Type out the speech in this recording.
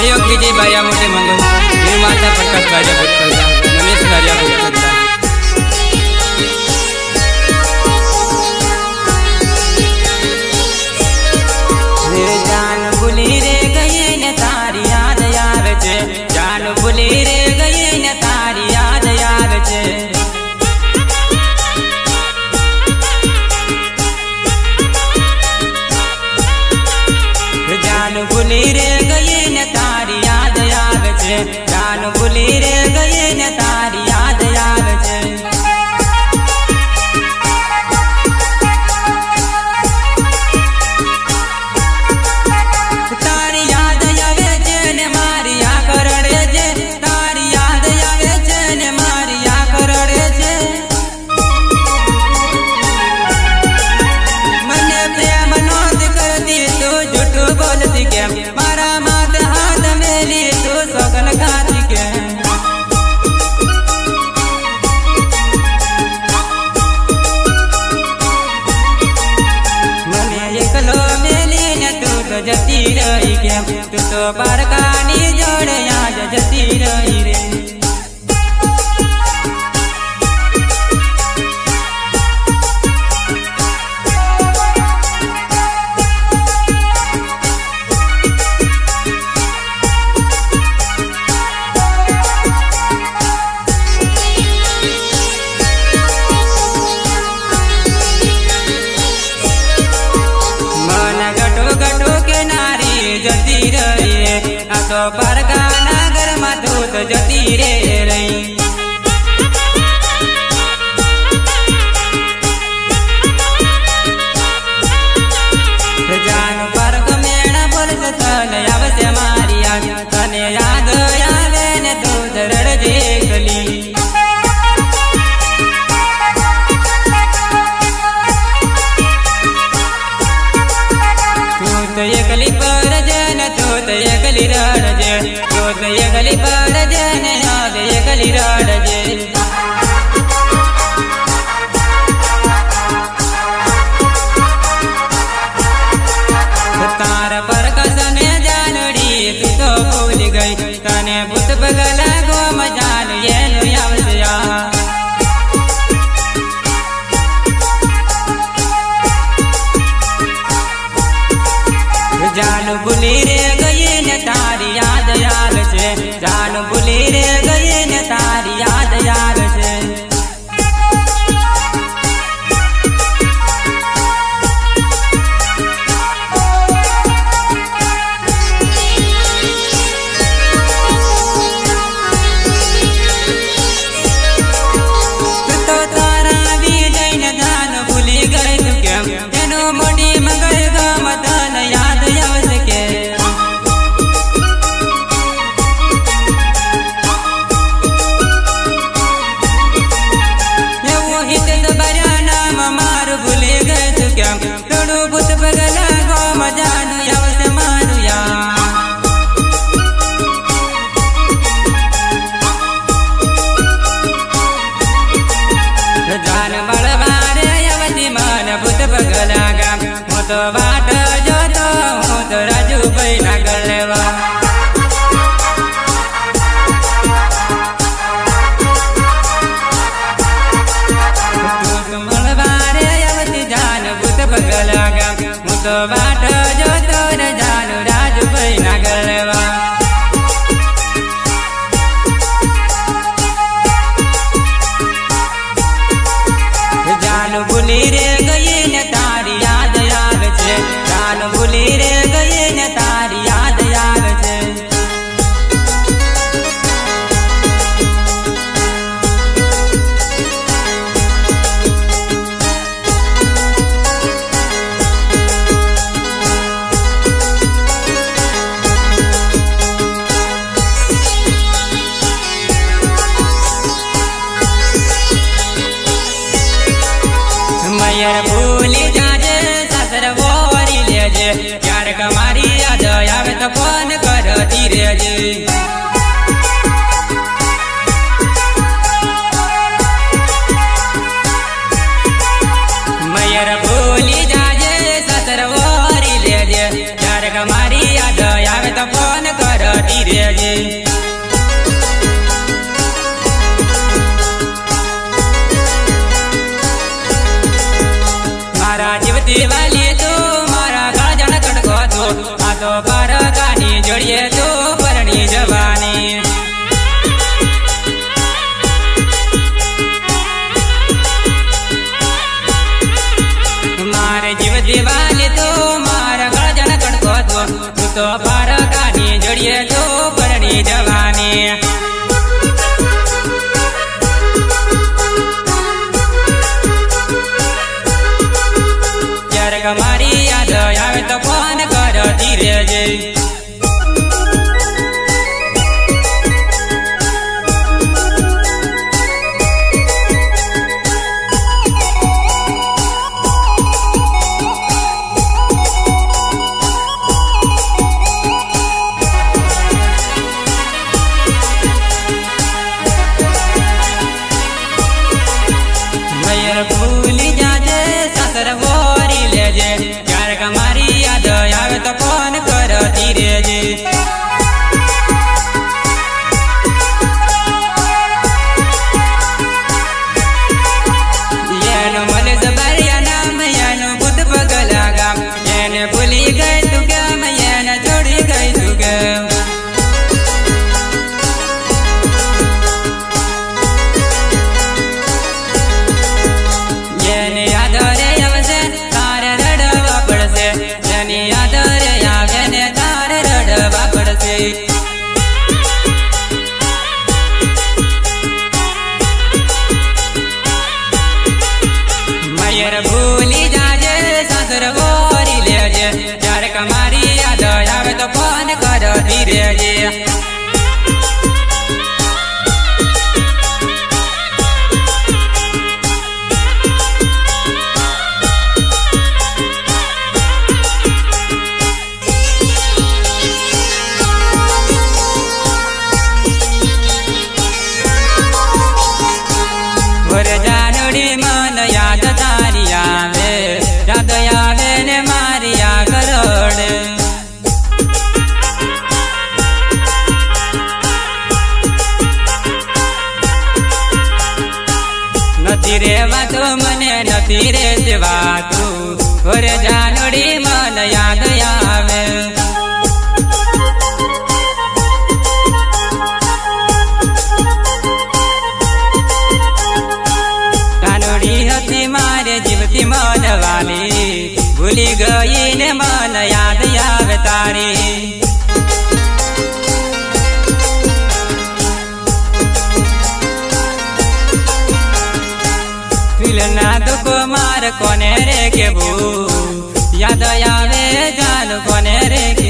सहयोग कीजिए भाई मोटे मंदो निर्माता प्रकाश भाई भूतकलदा नमेश नारिया भूतकलदा। जान भूली रे गई ने तारी याद आवे छे, जान भूली रे गई ने तारी याद आवे छे। जान भूली रे गई ने तारी याद आवे छे, जान भूली रे गई ने तारी याद आवे छे। तारी याद आवे छे ने मारी आ करड़े छे, तारी याद आवे छे ने मारी आ करड़े छे। मने प्रेम नोत करती तू झूठ बोलती केम, मारा माथे हाथ मेली तू सोगन खाती केम। मने एकलो मेली ने तू तो जती रही केम, तू तो बारकानी जोड़े आज जती रही रे। जती रही आ तो परका नगर में तू तो जती रे रही। जान परक मेणा बोल तने आवसे मारी याद, तने याद आवे ने तू रड़जे गली। तू तो एकली पर तू तो एकली रड़जे, तू तो एकली पड़जे ने याद एकली रड़जे। तार पर कसने जानड़ी तू तो भूल गई, तने भूत बगला गो मजान ये नु आवसिया। जान भूली रे गई ने तारी याद आवे छे, जान भूली रे गई ने तारी याद आवे छे। तू तो तारा भी जईने जान भूली गई तू केम, तेनो मोटी मगई गो मदन याद आवसे के। वो हित बरा नाम मार भूली गई तू केम, तोड़ू भूत बगला गो मजानु आवसे मानु या। जान बड़बारे अवधि मन भूत बगला गाम, हूँ तो बाट जो तो हूँ तो राजू भाई ना गलेवा। तू तो बड़बारे अवधि जान भूत बगला गाम, हूँ तो बाट जो तो जान राजू भाई ना गलेवा। जान भूली रे गई ने तारी याद आवे छे, जान भूली रे गई ने तारी याद आवे छे। मैयर भूली जाजे ससर वोरी लेजे, यार कमारी याद आवे तो फोन कर धीरे जे। मैयर भूली जाजे ससर वोरी लेजे, यार कमारी याद आवे तो फोन कर धीरे ધીરે જે મારા જીવતી વાલી તો મારા કાળજાના કડકો તો આ તો પારકાની જોડીએ તો પરણી જવાની મારે જીવતી વાલી તો મારા કાળજાના કડકો તો તું તો પારકાની જોડીએ તો પરણી જવાની મારી યાદ આવે તો ફોન કર ધીરે જે ભૂલી જાજે સાસર વોરી લેજે ક્યારેક મારી યાદ આવે તો ફોન કર ધીરે જે એનું મને જબરિયા નામ એનું બુદ્ધ પગલા ગામ એને ભૂલી ગઈ તું કેમ એને છોડી ગઈ તું કેમ ભૂલી જાજે સાસર વોરી લેજે ક્યારેક મારી યાદ આવે તો ફોન કર ધીરે જે જાનડી મન યાદ તારી આવે યાદ આવે ને મારી આ કરોડ નથી રેવા તો મને નથી રે સેવાતું ઓરે જાનડી મન યાદ આવે હતી મારે જીવતી મન વાલી ભૂલી ગઈ ને મન યાદ આવે તારી દિલના દુઃખો માર કોને રે કેવું યાદ આવે જાન કોને રે